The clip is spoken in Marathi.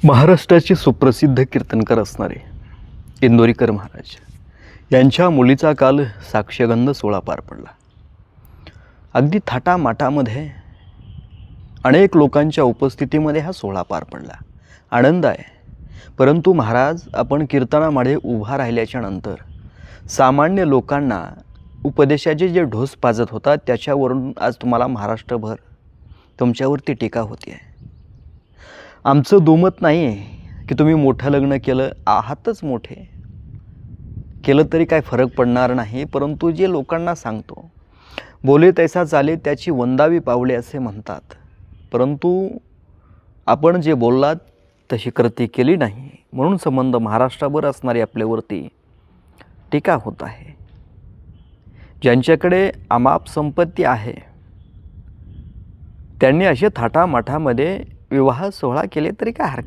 महाराष्ट्राचे सुप्रसिद्ध कीर्तनकार असणारे इंदोरीकर महाराज यांच्या मुलीचा काल साक्षगंध सोहळा पार पडला. अगदी थाटामाटामध्ये अनेक लोकांच्या उपस्थितीमध्ये हा सोहळा पार पडला. आनंद आहे. परंतु महाराज आपण कीर्तनामध्ये उभा राहिल्याच्या नंतर सामान्य लोकांना उपदेशाचे जे ढोस पाजत होतात त्याच्यावरून आज तुम्हाला महाराष्ट्रभर तुमच्यावरती टीका होती आहे. आमचं दुमत नाही आहे की तुम्ही मोठं लग्न केलं, आहातच मोठे, केलं तरी काय फरक पडणार नाही. परंतु जे लोकांना सांगतो बोले तैसा चाले त्याची वंदावी पावले असे म्हणतात. परंतु आपण जे बोललात तशी कृती केली नाही म्हणून संबंध महाराष्ट्राभर असणारी आपल्यावरती टीका होत आहे. ज्यांच्याकडे अमाप संपत्ती आहे त्यांनी असे थाटामाटामध्ये विवाह सोहळा केले तरी काय हरकत